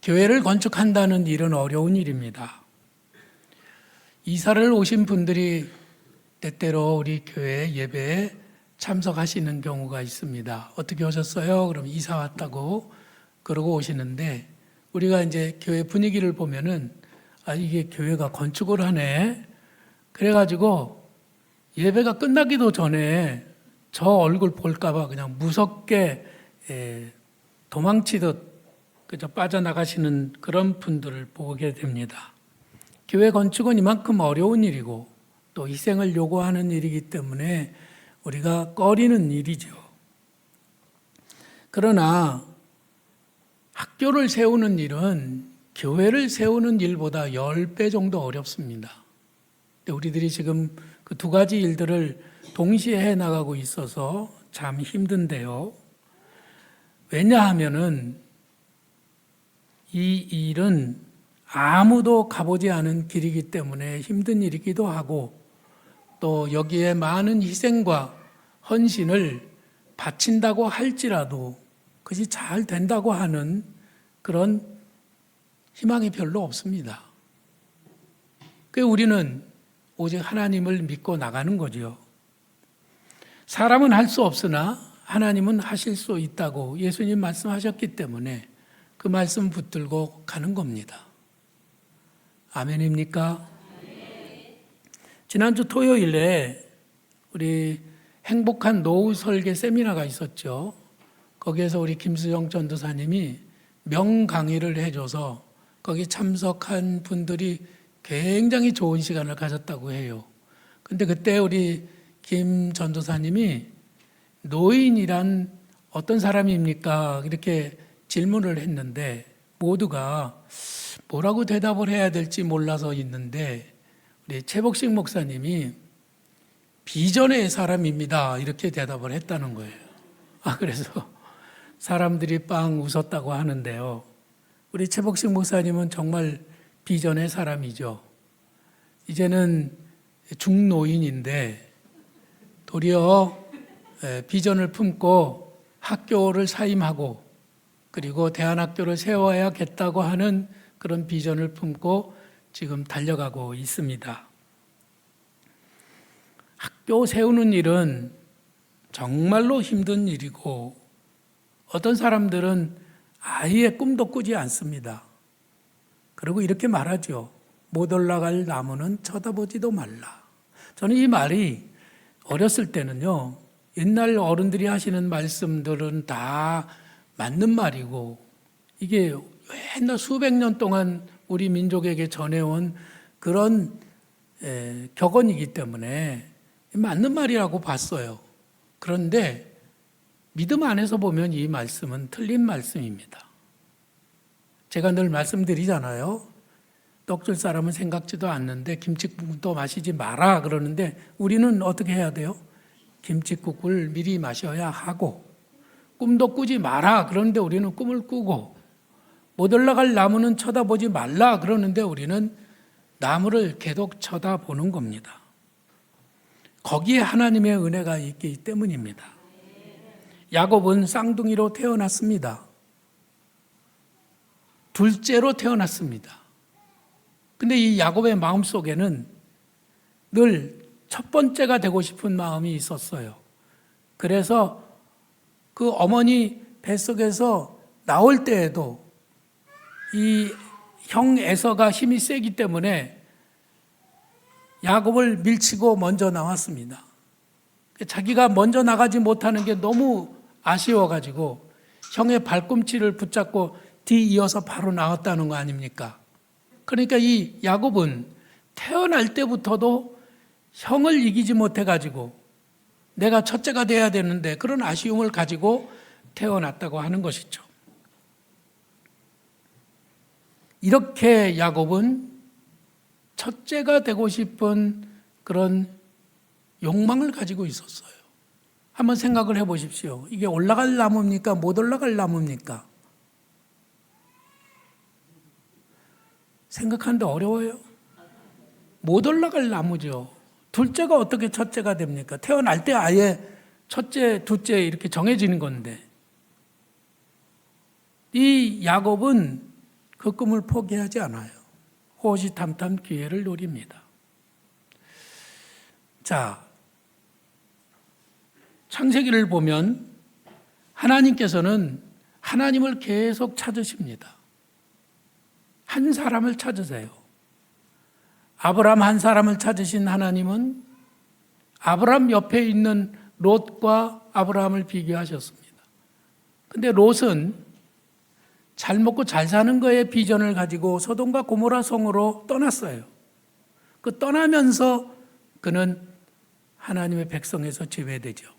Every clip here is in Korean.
교회를 건축한다는 일은 어려운 일입니다. 이사를 오신 분들이 때때로 우리 교회 예배에 참석하시는 경우가 있습니다. 어떻게 오셨어요? 그럼 이사 왔다고 그러고 오시는데, 우리가 이제 교회 분위기를 보면은 이게 교회가 건축을 하네. 그래가지고 예배가 끝나기도 전에 저 얼굴 볼까봐 그냥 무섭게 도망치듯 그저 빠져나가시는 그런 분들을 보게 됩니다. 교회 건축은 이만큼 어려운 일이고 또 희생을 요구하는 일이기 때문에 우리가 꺼리는 일이죠. 그러나 학교를 세우는 일은 교회를 세우는 일보다 10배 정도 어렵습니다. 우리들이 지금 그 두 가지 일들을 동시에 해나가고 있어서 참 힘든데요. 왜냐하면은 이 일은 아무도 가보지 않은 길이기 때문에 힘든 일이기도 하고, 또 여기에 많은 희생과 헌신을 바친다고 할지라도 그것이 잘 된다고 하는 그런 희망이 별로 없습니다. 그래서 우리는 오직 하나님을 믿고 나가는 거죠. 사람은 할 수 없으나 하나님은 하실 수 있다고 예수님 말씀하셨기 때문에 그 말씀 붙들고 가는 겁니다. 아멘입니까? 지난주 토요일에 우리 행복한 노후 설계 세미나가 있었죠. 거기에서 우리 김수영 전도사님이 명강의를 해줘서 거기 참석한 분들이 굉장히 좋은 시간을 가졌다고 해요. 근데 그때 우리 김 전도사님이 노인이란 어떤 사람입니까? 이렇게 질문을 했는데 모두가 뭐라고 대답을 해야 될지 몰라서 있는데, 우리 최복식 목사님이 비전의 사람입니다. 이렇게 대답을 했다는 거예요. 그래서 사람들이 빵 웃었다고 하는데요. 우리 최복식 목사님은 정말 비전의 사람이죠. 이제는 중노인인데 도리어 비전을 품고 학교를 사임하고 그리고 대안학교를 세워야겠다고 하는 그런 비전을 품고 지금 달려가고 있습니다. 학교 세우는 일은 정말로 힘든 일이고 어떤 사람들은 아예 꿈도 꾸지 않습니다. 그리고 이렇게 말하죠. 못 올라갈 나무는 쳐다보지도 말라. 저는 이 말이 어렸을 때는요, 옛날 어른들이 하시는 말씀들은 다 맞는 말이고 이게 옛날 수백 년 동안 우리 민족에게 전해온 그런 격언이기 때문에 맞는 말이라고 봤어요. 그런데 믿음 안에서 보면 이 말씀은 틀린 말씀입니다. 제가 늘 말씀드리잖아요. 떡줄 사람은 생각지도 않는데 김칫국도 마시지 마라 그러는데 우리는 어떻게 해야 돼요? 김칫국을 미리 마셔야 하고, 꿈도 꾸지 마라 그러는데 우리는 꿈을 꾸고, 못 올라갈 나무는 쳐다보지 말라 그러는데 우리는 나무를 계속 쳐다보는 겁니다. 거기에 하나님의 은혜가 있기 때문입니다. 야곱은 쌍둥이로 태어났습니다. 둘째로 태어났습니다. 근데 이 야곱의 마음속에는 늘 첫 번째가 되고 싶은 마음이 있었어요. 그래서 그 어머니 뱃속에서 나올 때에도 이 형 에서가 힘이 세기 때문에 야곱을 밀치고 먼저 나왔습니다. 자기가 먼저 나가지 못하는 게 너무 아쉬워가지고 형의 발꿈치를 붙잡고 뒤이어서 바로 나왔다는 거 아닙니까? 그러니까 이 야곱은 태어날 때부터도 형을 이기지 못해가지고 내가 첫째가 돼야 되는데 그런 아쉬움을 가지고 태어났다고 하는 것이죠. 이렇게 야곱은 첫째가 되고 싶은 그런 욕망을 가지고 있었어요. 한번 생각을 해보십시오. 이게 올라갈 나무입니까? 못 올라갈 나무입니까? 생각하는데 어려워요. 못 올라갈 나무죠. 둘째가 어떻게 첫째가 됩니까? 태어날 때 아예 첫째, 둘째 이렇게 정해지는 건데, 이 야곱은 그 꿈을 포기하지 않아요. 호시탐탐 기회를 노립니다. 자, 창세기를 보면 하나님께서는 하나님을 계속 찾으십니다. 한 사람을 찾으세요. 아브라함 한 사람을 찾으신 하나님은 아브라함 옆에 있는 롯과 아브라함을 비교하셨습니다. 근데 롯은 잘 먹고 잘 사는 거에 비전을 가지고 소돔과 고모라 성으로 떠났어요. 그 떠나면서 그는 하나님의 백성에서 제외되죠.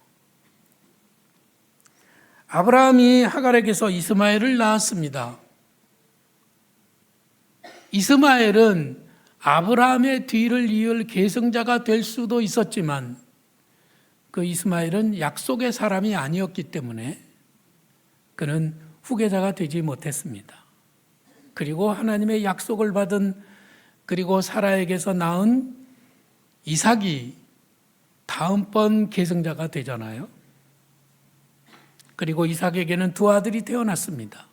아브라함이 하갈에게서 이스마엘을 낳았습니다. 이스마엘은 아브라함의 뒤를 이을 계승자가 될 수도 있었지만 그 이스마엘은 약속의 사람이 아니었기 때문에 그는 후계자가 되지 못했습니다. 그리고 하나님의 약속을 받은 그리고 사라에게서 낳은 이삭이 다음번 계승자가 되잖아요. 그리고 이삭에게는 두 아들이 태어났습니다.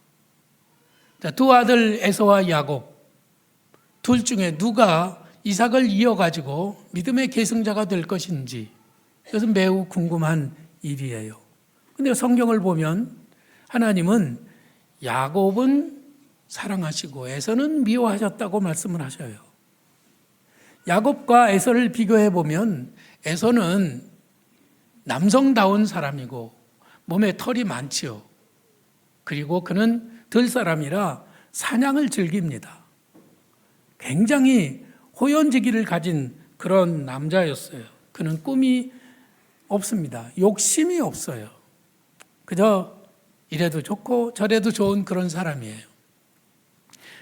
자, 두 아들 에서와 야곱 둘 중에 누가 이삭을 이어가지고 믿음의 계승자가 될 것인지 이것은 매우 궁금한 일이에요. 그런데 성경을 보면 하나님은 야곱은 사랑하시고 에서는 미워하셨다고 말씀을 하셔요. 야곱과 에서를 비교해 보면 에서는 남성다운 사람이고 몸에 털이 많지요. 그리고 그는 들사람이라 사냥을 즐깁니다. 굉장히 호연지기를 가진 그런 남자였어요. 그는 꿈이 없습니다. 욕심이 없어요. 그저 이래도 좋고 저래도 좋은 그런 사람이에요.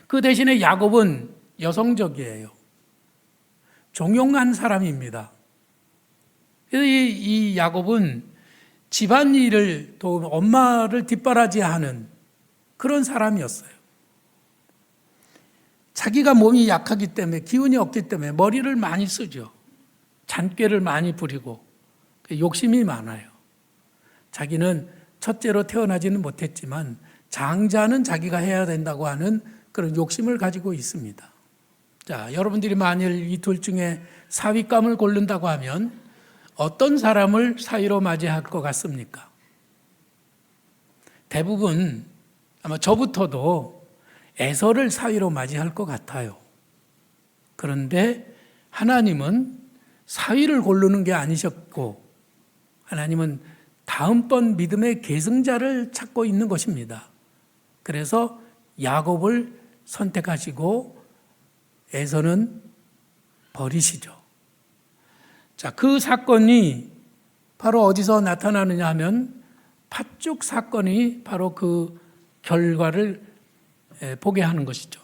그 대신에 야곱은 여성적이에요. 종용한 사람입니다. 그래서 이 야곱은 집안일을 또 엄마를 뒷바라지하는 그런 사람이었어요. 자기가 몸이 약하기 때문에 기운이 없기 때문에 머리를 많이 쓰죠. 잔꾀를 많이 부리고 욕심이 많아요. 자기는 첫째로 태어나지는 못했지만 장자는 자기가 해야 된다고 하는 그런 욕심을 가지고 있습니다. 자, 여러분들이 만일 이 둘 중에 사윗감을 고른다고 하면 어떤 사람을 사위로 맞이할 것 같습니까? 대부분 아마 저부터도 에서를 사위로 맞이할 것 같아요. 그런데 하나님은 사위를 고르는 게 아니셨고 하나님은 다음번 믿음의 계승자를 찾고 있는 것입니다. 그래서 야곱을 선택하시고 에서는 버리시죠. 자, 그 사건이 바로 어디서 나타나느냐 하면 팥죽 사건이 바로 그 결과를 보게 하는 것이죠.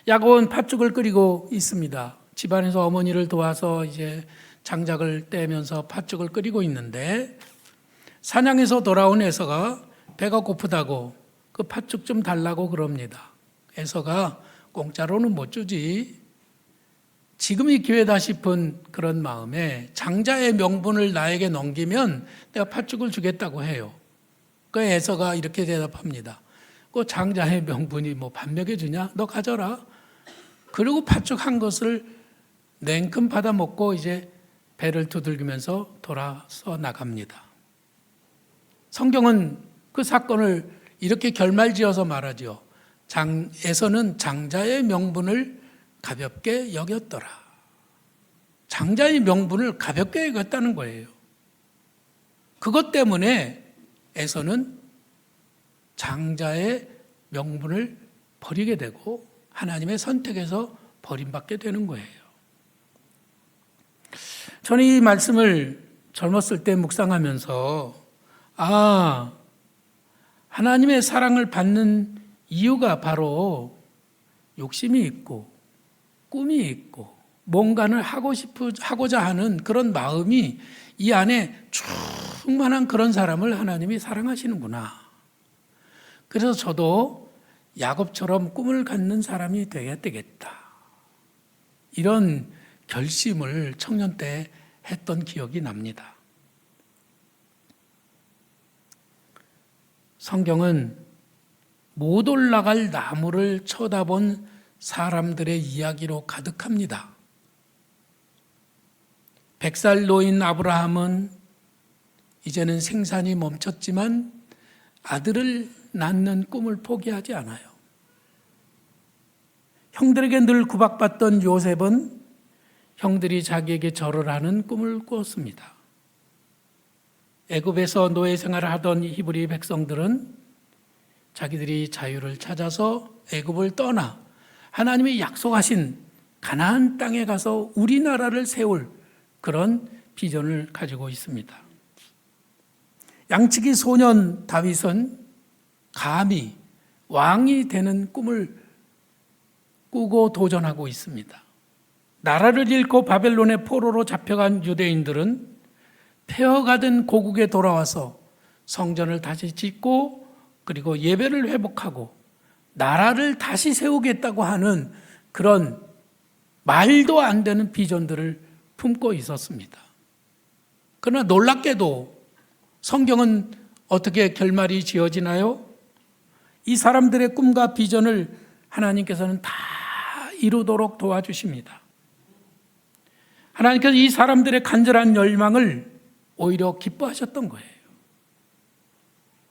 야곱은 팥죽을 끓이고 있습니다. 집안에서 어머니를 도와서 이제 장작을 떼면서 팥죽을 끓이고 있는데 사냥에서 돌아온 에서가 배가 고프다고 그 팥죽 좀 달라고 그럽니다. 에서가 공짜로는 못 주지. 지금이 기회다 싶은 그런 마음에 장자의 명분을 나에게 넘기면 내가 팥죽을 주겠다고 해요. 그 에서가 이렇게 대답합니다. 그 장자의 명분이 뭐 밥 먹여주냐? 너 가져라. 그리고 팥죽 한 것을 냉큼 받아 먹고 이제 배를 두들기면서 돌아서 나갑니다. 성경은 그 사건을 이렇게 결말지어서 말하죠. 에서는 장자의 명분을 가볍게 여겼더라. 장자의 명분을 가볍게 여겼다는 거예요. 그것 때문에 에서는 장자의 명분을 버리게 되고 하나님의 선택에서 버림받게 되는 거예요. 저는 이 말씀을 젊었을 때 묵상하면서 하나님의 사랑을 받는 이유가 바로 욕심이 있고 꿈이 있고 뭔가를 하고자 하는 그런 마음이 이 안에 충만한 그런 사람을 하나님이 사랑하시는구나. 그래서 저도 야곱처럼 꿈을 갖는 사람이 되어야 되겠다. 이런 결심을 청년 때 했던 기억이 납니다. 성경은 못 올라갈 나무를 쳐다본 사람들의 이야기로 가득합니다. 100살 노인 아브라함은 이제는 생산이 멈췄지만 아들을 낳는 꿈을 포기하지 않아요. 형들에게 늘 구박받던 요셉은 형들이 자기에게 절을 하는 꿈을 꾸었습니다. 애굽에서 노예 생활을 하던 히브리 백성들은 자기들이 자유를 찾아서 애굽을 떠나 하나님이 약속하신 가나안 땅에 가서 우리나라를 세울 그런 비전을 가지고 있습니다. 양치기 소년 다윗은 감히 왕이 되는 꿈을 꾸고 도전하고 있습니다. 나라를 잃고 바벨론의 포로로 잡혀간 유대인들은 폐허가 된 고국에 돌아와서 성전을 다시 짓고 그리고 예배를 회복하고 나라를 다시 세우겠다고 하는 그런 말도 안 되는 비전들을 품고 있었습니다. 그러나 놀랍게도 성경은 어떻게 결말이 지어지나요? 이 사람들의 꿈과 비전을 하나님께서는 다 이루도록 도와주십니다. 하나님께서 이 사람들의 간절한 열망을 오히려 기뻐하셨던 거예요.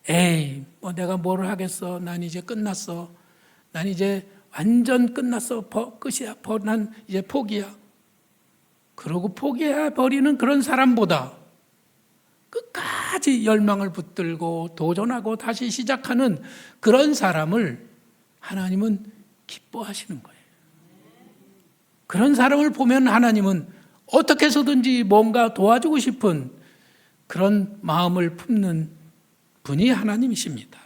에이, 뭐 내가 뭘 하겠어. 난 이제 끝났어. 난 이제 완전 끝났어. 끝이야. 난 이제 포기야. 그러고 포기해버리는 그런 사람보다 끝까지 열망을 붙들고 도전하고 다시 시작하는 그런 사람을 하나님은 기뻐하시는 거예요. 그런 사람을 보면 하나님은 어떻게 해서든지 뭔가 도와주고 싶은 그런 마음을 품는 분이 하나님이십니다.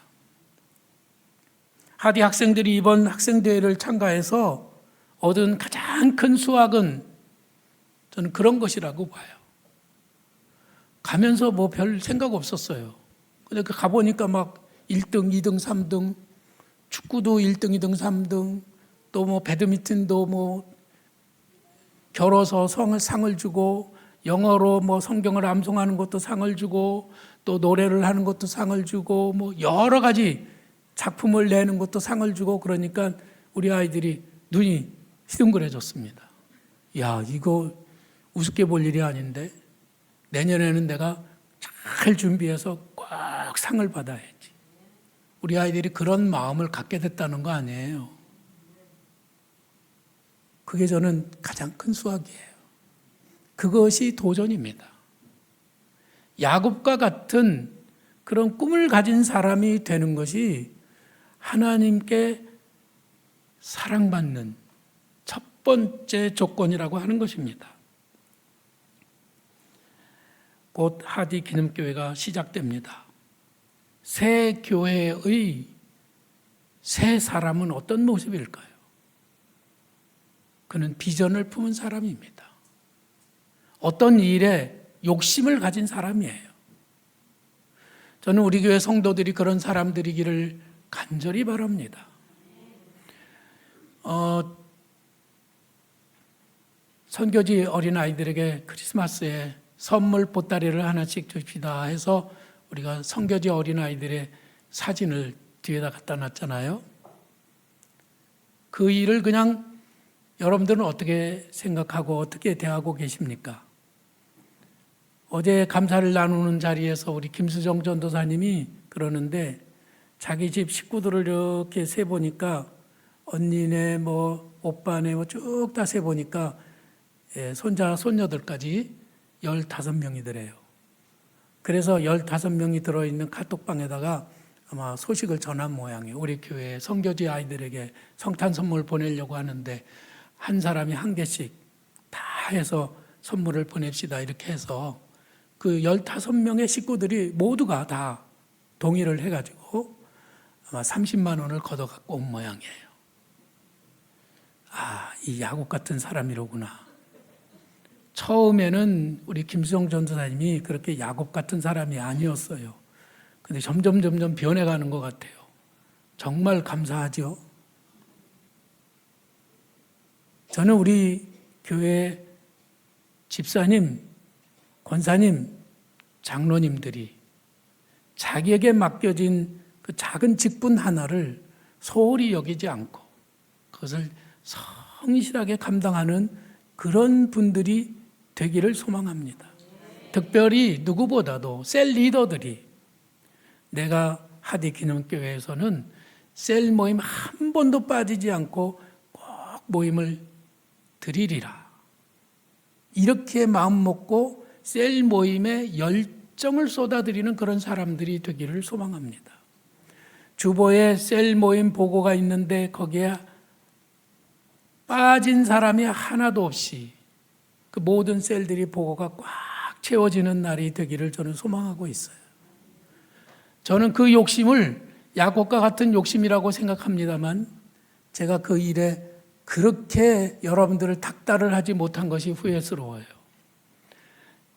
하디 학생들이 이번 학생대회를 참가해서 얻은 가장 큰 수확은 저는 그런 것이라고 봐요. 가면서 뭐 별 생각 없었어요. 근데 가보니까 막 1등, 2등, 3등, 축구도 1등, 2등, 3등, 또 뭐 배드민턴도 뭐 겨뤄서 상을 주고, 영어로 뭐 성경을 암송하는 것도 상을 주고, 또 노래를 하는 것도 상을 주고, 뭐 여러 가지 작품을 내는 것도 상을 주고, 그러니까 우리 아이들이 눈이 시둥그레졌습니다. 야, 이거 우습게 볼 일이 아닌데 내년에는 내가 잘 준비해서 꼭 상을 받아야지. 우리 아이들이 그런 마음을 갖게 됐다는 거 아니에요. 그게 저는 가장 큰 수확이에요. 그것이 도전입니다. 야곱과 같은 그런 꿈을 가진 사람이 되는 것이 하나님께 사랑받는 첫 번째 조건이라고 하는 것입니다. 곧 하디 기념교회가 시작됩니다. 새 교회의 새 사람은 어떤 모습일까요? 그는 비전을 품은 사람입니다. 어떤 일에 욕심을 가진 사람이에요. 저는 우리 교회 성도들이 그런 사람들이기를 간절히 바랍니다. 선교지 어린아이들에게 크리스마스에 선물 보따리를 하나씩 줍시다 해서 우리가 선교지 어린아이들의 사진을 뒤에다 갖다 놨잖아요. 그 일을 그냥 여러분들은 어떻게 생각하고 어떻게 대하고 계십니까? 어제 감사를 나누는 자리에서 우리 김수정 전도사님이 그러는데 자기 집 식구들을 이렇게 세보니까 언니네 뭐 오빠네 뭐 쭉 다 세보니까 손자 손녀들까지 15명이더래요. 그래서 15명이 들어있는 카톡방에다가 아마 소식을 전한 모양이에요. 우리 교회 선교지 아이들에게 성탄 선물 보내려고 하는데 한 사람이 한 개씩 다 해서 선물을 보냅시다 이렇게 해서 그 15명의 식구들이 모두가 다 동의를 해가지고 아마 30만 원을 걷어갖고 온 모양이에요. 아, 이 야곱 같은 사람이로구나. 처음에는 우리 김수정 전도사님이 그렇게 야곱 같은 사람이 아니었어요. 근데 점점 변해가는 것 같아요. 정말 감사하죠. 저는 우리 교회 집사님, 권사님, 장로님들이 자기에게 맡겨진 그 작은 직분 하나를 소홀히 여기지 않고 그것을 성실하게 감당하는 그런 분들이 되기를 소망합니다. 특별히 누구보다도 셀 리더들이, 내가 하디 기념교회에서는 셀 모임 한 번도 빠지지 않고 꼭 모임을 드리리라, 이렇게 마음 먹고 셀 모임에 열정을 쏟아드리는 그런 사람들이 되기를 소망합니다. 주보에 셀 모임 보고가 있는데 거기에 빠진 사람이 하나도 없이 그 모든 셀들이 보고가 꽉 채워지는 날이 되기를 저는 소망하고 있어요. 저는 그 욕심을 야곱과 같은 욕심이라고 생각합니다만, 제가 그 일에 그렇게 여러분들을 닥달을 하지 못한 것이 후회스러워요.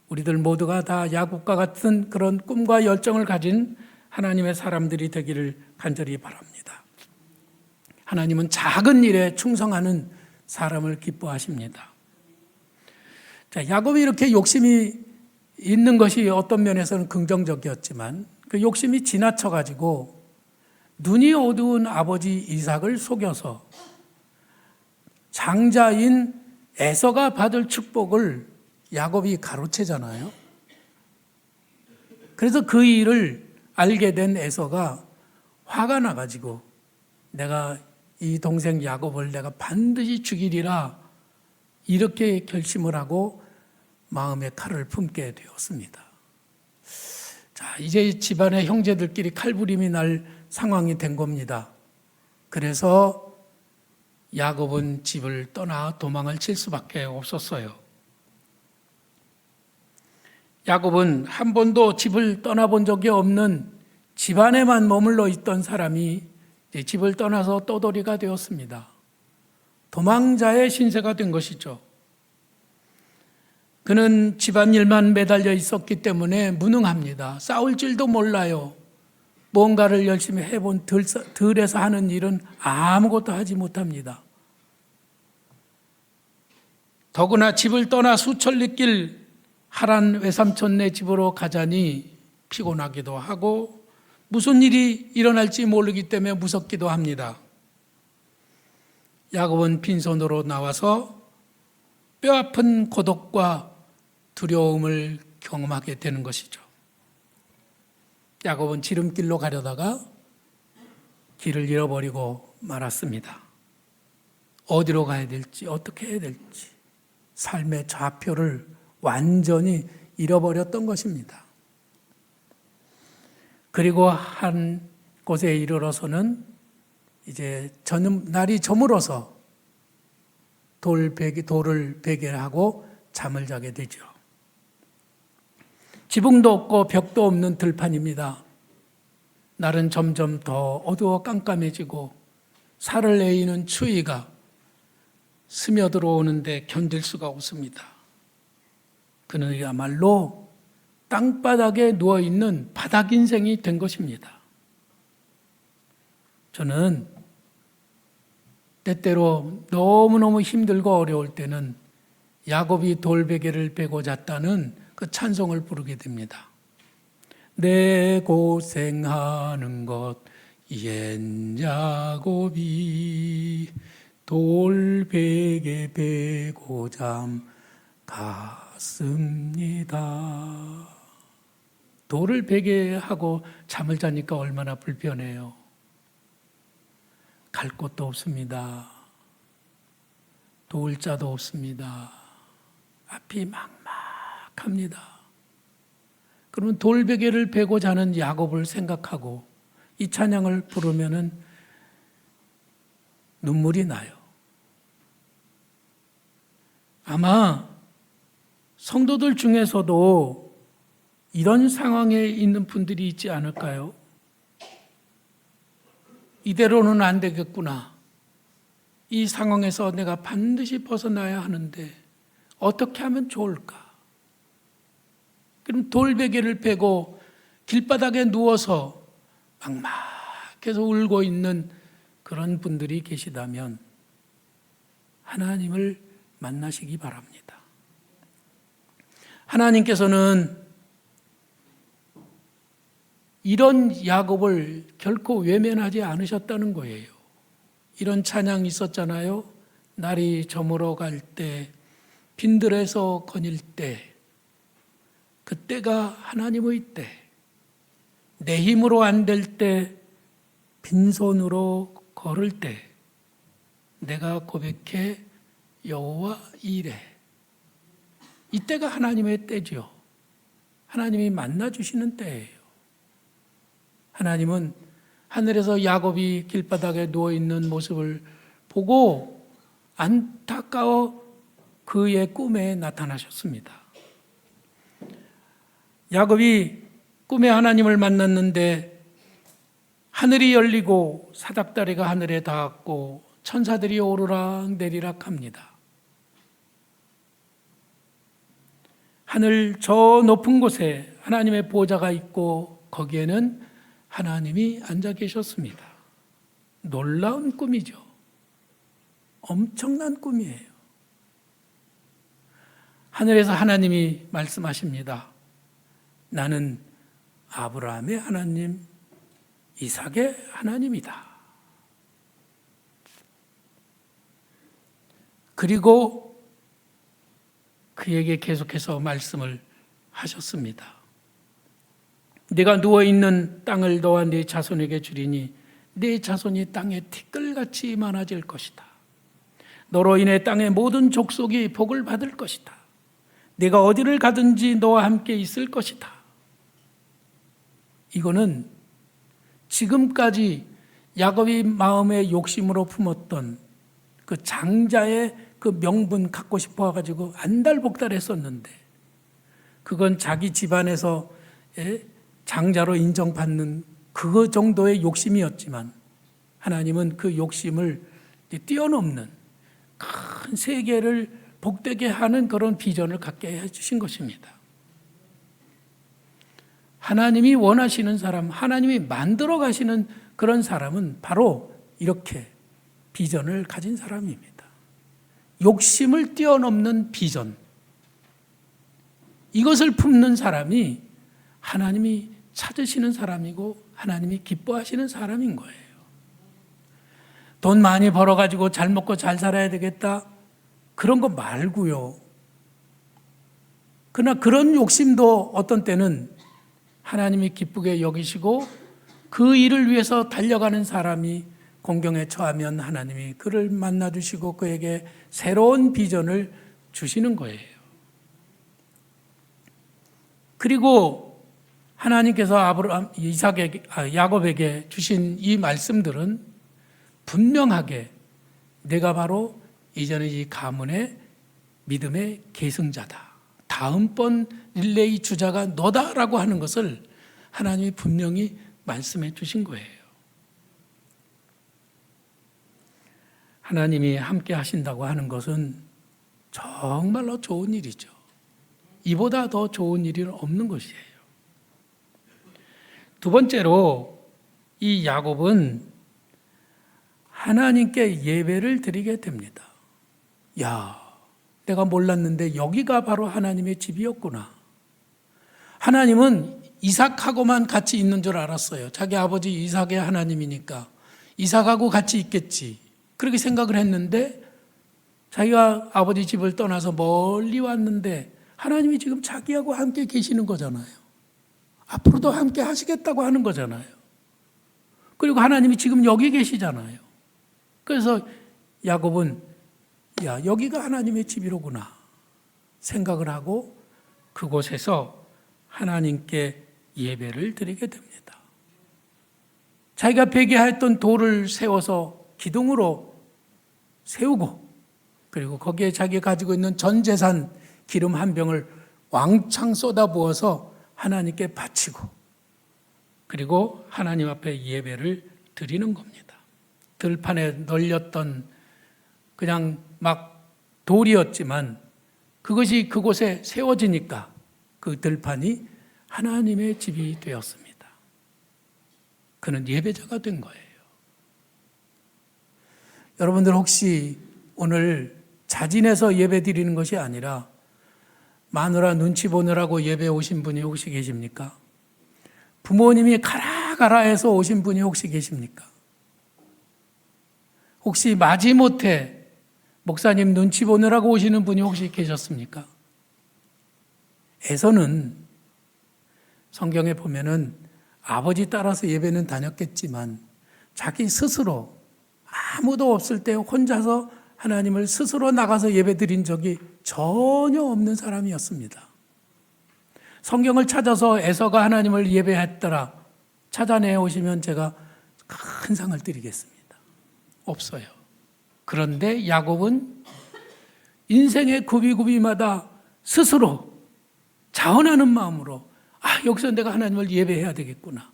우리들 모두가 다 야곱과 같은 그런 꿈과 열정을 가진 하나님의 사람들이 되기를 간절히 바랍니다. 하나님은 작은 일에 충성하는 사람을 기뻐하십니다. 자, 야곱이 이렇게 욕심이 있는 것이 어떤 면에서는 긍정적이었지만 그 욕심이 지나쳐가지고 눈이 어두운 아버지 이삭을 속여서 장자인 에서가 받을 축복을 야곱이 가로채잖아요. 그래서 그 일을 알게 된 에서가 화가 나가지고 내가 이 동생 야곱을 내가 반드시 죽이리라, 이렇게 결심을 하고 마음의 칼을 품게 되었습니다. 자, 이제 집안의 형제들끼리 칼부림이 날 상황이 된 겁니다. 그래서 야곱은 집을 떠나 도망을 칠 수밖에 없었어요. 야곱은 한 번도 집을 떠나본 적이 없는 집안에만 머물러 있던 사람이 집을 떠나서 떠돌이가 되었습니다. 도망자의 신세가 된 것이죠. 그는 집안일만 매달려 있었기 때문에 무능합니다. 싸울 줄도 몰라요. 뭔가를 열심히 해본 들에서 하는 일은 아무것도 하지 못합니다. 더구나 집을 떠나 수천리길 하란 외삼촌네 집으로 가자니 피곤하기도 하고 무슨 일이 일어날지 모르기 때문에 무섭기도 합니다. 야곱은 빈손으로 나와서 뼈아픈 고독과 두려움을 경험하게 되는 것이죠. 야곱은 지름길로 가려다가 길을 잃어버리고 말았습니다. 어디로 가야 될지, 어떻게 해야 될지 삶의 좌표를 완전히 잃어버렸던 것입니다. 그리고 한 곳에 이르러서는 이제 날이 저물어서 돌을 베개하고 잠을 자게 되죠. 지붕도 없고 벽도 없는 들판입니다. 날은 점점 더 어두워 깜깜해지고 살을 내리는 추위가 스며들어오는데 견딜 수가 없습니다. 그는야말로 땅바닥에 누워있는 바닥 인생이 된 것입니다. 저는 때때로 너무너무 힘들고 어려울 때는 야곱이 돌베개를 베고 잤다는 그 찬송을 부르게 됩니다. 내 고생하는 것 옛 야곱이 돌베개 베고 잠 갔습니다. 돌을 베개하고 잠을 자니까 얼마나 불편해요. 갈 곳도 없습니다. 도울 자도 없습니다. 앞이 막막합니다. 그러면 돌베개를 베고 자는 야곱을 생각하고 이 찬양을 부르면은 눈물이 나요. 아마 성도들 중에서도 이런 상황에 있는 분들이 있지 않을까요? 이대로는 안 되겠구나. 이 상황에서 내가 반드시 벗어나야 하는데 어떻게 하면 좋을까? 그럼 돌베개를 베고 길바닥에 누워서 막막해서 울고 있는 그런 분들이 계시다면 하나님을 만나시기 바랍니다. 하나님께서는 이런 야곱을 결코 외면하지 않으셨다는 거예요. 이런 찬양이 있었잖아요. 날이 저물어 갈 때, 빈들에서 거닐 때, 그때가 하나님의 때, 내 힘으로 안 될 때, 빈손으로 걸을 때, 내가 고백해 여호와 이래. 이때가 하나님의 때죠. 하나님이 만나주시는 때예요. 하나님은 하늘에서 야곱이 길바닥에 누워있는 모습을 보고 안타까워 그의 꿈에 나타나셨습니다. 야곱이 꿈에 하나님을 만났는데 하늘이 열리고 사닥다리가 하늘에 닿았고 천사들이 오르락 내리락 합니다. 하늘 저 높은 곳에 하나님의 보좌가 있고 거기에는 하나님이 앉아 계셨습니다. 놀라운 꿈이죠. 엄청난 꿈이에요. 하늘에서 하나님이 말씀하십니다. 나는 아브라함의 하나님, 이삭의 하나님이다. 그리고 그에게 계속해서 말씀을 하셨습니다. 네가 누워있는 땅을 너와 네 자손에게 주리니 네 자손이 땅에 티끌같이 많아질 것이다. 너로 인해 땅의 모든 족속이 복을 받을 것이다. 네가 어디를 가든지 너와 함께 있을 것이다. 이거는 지금까지 야곱이 마음의 욕심으로 품었던 그 장자의 그 명분 갖고 싶어 가지고 안달복달했었는데 그건 자기 집안에서 장자로 인정받는 그 정도의 욕심이었지만 하나님은 그 욕심을 뛰어넘는 큰 세계를 복되게 하는 그런 비전을 갖게 해주신 것입니다. 하나님이 원하시는 사람, 하나님이 만들어 가시는 그런 사람은 바로 이렇게 비전을 가진 사람입니다. 욕심을 뛰어넘는 비전. 이것을 품는 사람이 하나님이 찾으시는 사람이고 하나님이 기뻐하시는 사람인 거예요. 돈 많이 벌어가지고 잘 먹고 잘 살아야 되겠다. 그런 거 말고요. 그러나 그런 욕심도 어떤 때는 하나님이 기쁘게 여기시고 그 일을 위해서 달려가는 사람이 공경에 처하면 하나님이 그를 만나주시고 그에게 새로운 비전을 주시는 거예요. 그리고 하나님께서 야곱에게 주신 이 말씀들은 분명하게 내가 바로 이전의 이 가문의 믿음의 계승자다. 다음번 릴레이 주자가 너다라고 하는 것을 하나님이 분명히 말씀해 주신 거예요. 하나님이 함께 하신다고 하는 것은 정말로 좋은 일이죠. 이보다 더 좋은 일이 없는 것이에요. 두 번째로 이 야곱은 하나님께 예배를 드리게 됩니다. 야, 내가 몰랐는데 여기가 바로 하나님의 집이었구나. 하나님은 이삭하고만 같이 있는 줄 알았어요. 자기 아버지 이삭의 하나님이니까 이삭하고 같이 있겠지. 그렇게 생각을 했는데 자기가 아버지 집을 떠나서 멀리 왔는데 하나님이 지금 자기하고 함께 계시는 거잖아요. 앞으로도 함께 하시겠다고 하는 거잖아요. 그리고 하나님이 지금 여기 계시잖아요. 그래서 야곱은 야, 여기가 하나님의 집이로구나 생각을 하고 그곳에서 하나님께 예배를 드리게 됩니다. 자기가 베개했던 돌을 세워서 기둥으로 세우고 그리고 거기에 자기가 가지고 있는 전 재산 기름 한 병을 왕창 쏟아부어서 하나님께 바치고 그리고 하나님 앞에 예배를 드리는 겁니다. 들판에 널렸던 그냥 막 돌이었지만 그것이 그곳에 세워지니까 그 들판이 하나님의 집이 되었습니다. 그는 예배자가 된 거예요. 여러분들 혹시 오늘 자진해서 예배 드리는 것이 아니라 마누라 눈치 보느라고 예배 오신 분이 혹시 계십니까? 부모님이 가라 해서 오신 분이 혹시 계십니까? 혹시 마지못해 목사님 눈치 보느라고 오시는 분이 혹시 계셨습니까? 에서는 성경에 보면은 아버지 따라서 예배는 다녔겠지만 자기 스스로 아무도 없을 때 혼자서 하나님을 스스로 나가서 예배 드린 적이 전혀 없는 사람이었습니다. 성경을 찾아서 에서가 하나님을 예배했더라 찾아내 오시면 제가 큰 상을 드리겠습니다. 없어요. 그런데 야곱은 인생의 구비구비마다 스스로 자원하는 마음으로 여기서 내가 하나님을 예배해야 되겠구나.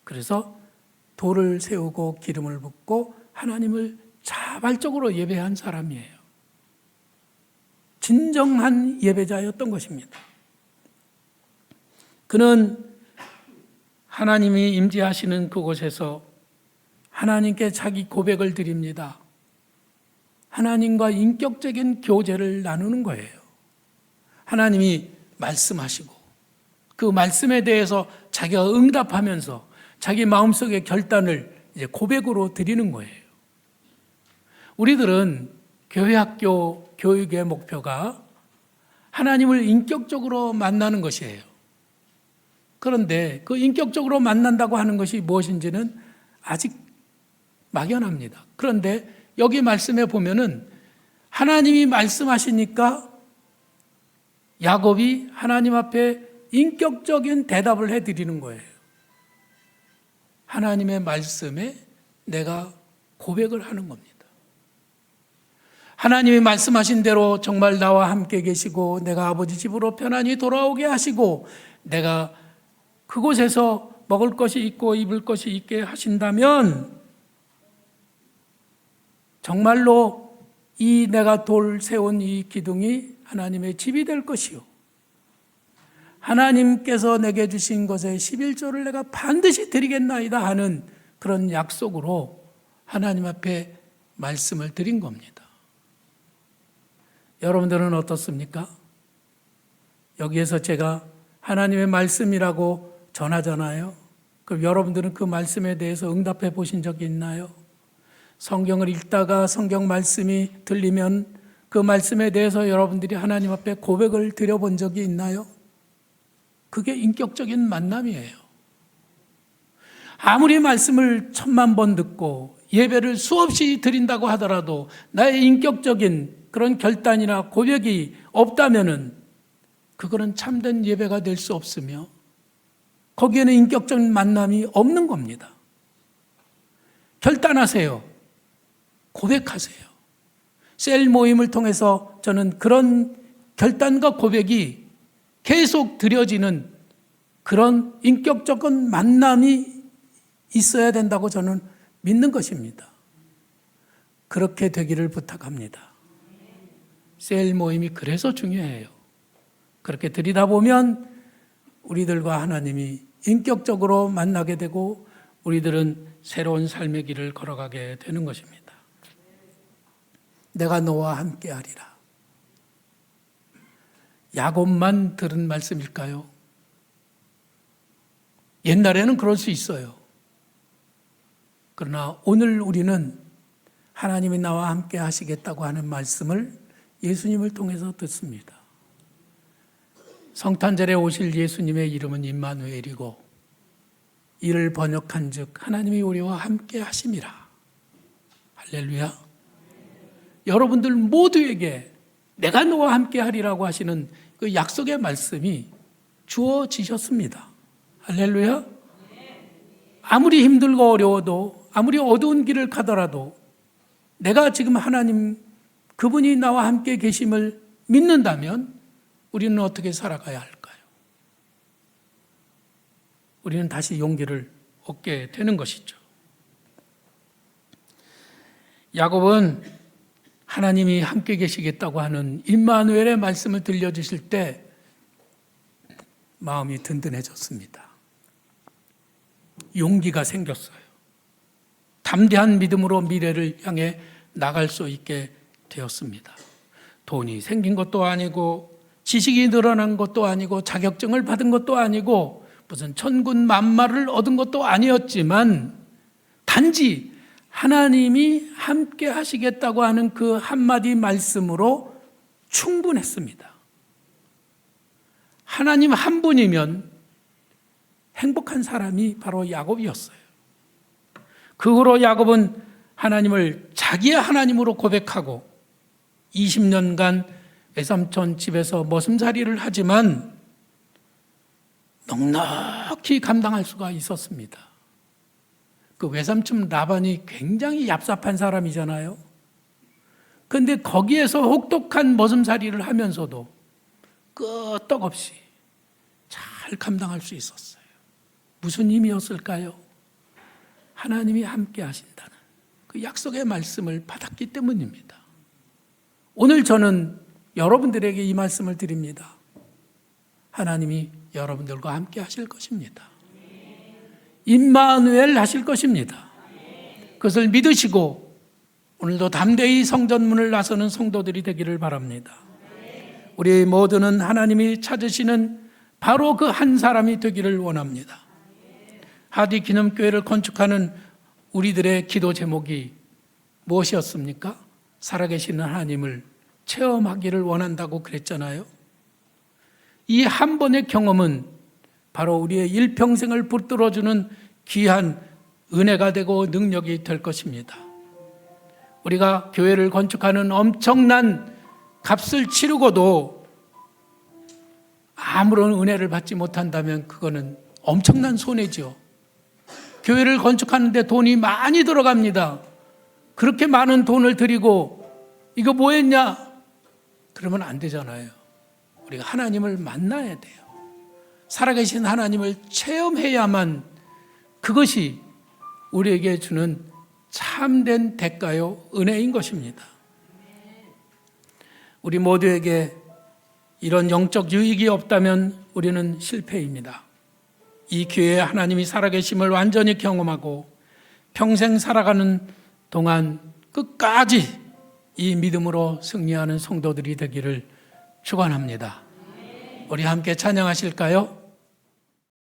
그래서 돌을 세우고 기름을 붓고 하나님을 자발적으로 예배한 사람이에요. 진정한 예배자였던 것입니다. 그는 하나님이 임재하시는 그곳에서 하나님께 자기 고백을 드립니다. 하나님과 인격적인 교제를 나누는 거예요. 하나님이 말씀하시고 그 말씀에 대해서 자기가 응답하면서 자기 마음속의 결단을 이제 고백으로 드리는 거예요. 우리들은 교회 학교 교육의 목표가 하나님을 인격적으로 만나는 것이에요. 그런데 그 인격적으로 만난다고 하는 것이 무엇인지는 아직 막연합니다. 그런데 여기 말씀에 보면은 하나님이 말씀하시니까 야곱이 하나님 앞에 인격적인 대답을 해드리는 거예요. 하나님의 말씀에 내가 고백을 하는 겁니다. 하나님이 말씀하신 대로 정말 나와 함께 계시고 내가 아버지 집으로 편안히 돌아오게 하시고 내가 그곳에서 먹을 것이 있고 입을 것이 있게 하신다면 정말로 이 내가 돌 세운 이 기둥이 하나님의 집이 될 것이요 하나님께서 내게 주신 것의 11조를 내가 반드시 드리겠나이다 하는 그런 약속으로 하나님 앞에 말씀을 드린 겁니다. 여러분들은 어떻습니까? 여기에서 제가 하나님의 말씀이라고 전하잖아요. 그럼 여러분들은 그 말씀에 대해서 응답해 보신 적이 있나요? 성경을 읽다가 성경 말씀이 들리면 그 말씀에 대해서 여러분들이 하나님 앞에 고백을 드려본 적이 있나요? 그게 인격적인 만남이에요. 아무리 말씀을 1000만 번 듣고 예배를 수없이 드린다고 하더라도 나의 인격적인 그런 결단이나 고백이 없다면은 그거는 참된 예배가 될 수 없으며 거기에는 인격적인 만남이 없는 겁니다. 결단하세요. 고백하세요. 셀 모임을 통해서 저는 그런 결단과 고백이 계속 드려지는 그런 인격적인 만남이 있어야 된다고 저는 믿는 것입니다. 그렇게 되기를 부탁합니다. 셀 모임이 그래서 중요해요. 그렇게 드리다 보면 우리들과 하나님이 인격적으로 만나게 되고 우리들은 새로운 삶의 길을 걸어가게 되는 것입니다. 내가 너와 함께 하리라. 야곱만 들은 말씀일까요? 옛날에는 그럴 수 있어요. 그러나 오늘 우리는 하나님이 나와 함께 하시겠다고 하는 말씀을 예수님을 통해서 듣습니다. 성탄절에 오실 예수님의 이름은 임마누엘이고 이를 번역한 즉 하나님이 우리와 함께 하심이라. 할렐루야. 여러분들 모두에게 내가 너와 함께 하리라고 하시는 그 약속의 말씀이 주어지셨습니다. 할렐루야. 아무리 힘들고 어려워도 아무리 어두운 길을 가더라도 내가 지금 하나님 그분이 나와 함께 계심을 믿는다면 우리는 어떻게 살아가야 할까요? 우리는 다시 용기를 얻게 되는 것이죠. 야곱은 하나님이 함께 계시겠다고 하는 임마누엘의 말씀을 들려주실 때 마음이 든든해졌습니다. 용기가 생겼어요. 담대한 믿음으로 미래를 향해 나갈 수 있게 되었습니다. 돈이 생긴 것도 아니고 지식이 늘어난 것도 아니고 자격증을 받은 것도 아니고 무슨 천군 만마를 얻은 것도 아니었지만 단지 하나님이 함께 하시겠다고 하는 그 한마디 말씀으로 충분했습니다. 하나님 한 분이면 행복한 사람이 바로 야곱이었어요. 그 후로 야곱은 하나님을 자기의 하나님으로 고백하고 20년간 외삼촌 집에서 머슴살이를 하지만 넉넉히 감당할 수가 있었습니다. 그 외삼촌 라반이 굉장히 얍삽한 사람이잖아요. 그런데 거기에서 혹독한 머슴살이를 하면서도 끄떡없이 잘 감당할 수 있었어요. 무슨 힘이었을까요? 하나님이 함께 하신다는 그 약속의 말씀을 받았기 때문입니다. 오늘 저는 여러분들에게 이 말씀을 드립니다. 하나님이 여러분들과 함께 하실 것입니다. 임마누엘 하실 것입니다. 그것을 믿으시고 오늘도 담대히 성전문을 나서는 성도들이 되기를 바랍니다. 우리 모두는 하나님이 찾으시는 바로 그 한 사람이 되기를 원합니다. 하디 기념교회를 건축하는 우리들의 기도 제목이 무엇이었습니까? 살아계시는 하나님을 체험하기를 원한다고 그랬잖아요. 이 한 번의 경험은 바로 우리의 일평생을 붙들어주는 귀한 은혜가 되고 능력이 될 것입니다. 우리가 교회를 건축하는 엄청난 값을 치르고도 아무런 은혜를 받지 못한다면 그거는 엄청난 손해죠. 교회를 건축하는데 돈이 많이 들어갑니다. 그렇게 많은 돈을 들이고 이거 뭐 했냐? 그러면 안 되잖아요. 우리가 하나님을 만나야 돼요. 살아계신 하나님을 체험해야만 그것이 우리에게 주는 참된 대가요, 은혜인 것입니다. 우리 모두에게 이런 영적 유익이 없다면 우리는 실패입니다. 이 기회에 하나님이 살아계심을 완전히 경험하고 평생 살아가는 동안 끝까지 이 믿음으로 승리하는 성도들이 되기를 축원합니다. 우리 함께 찬양하실까요?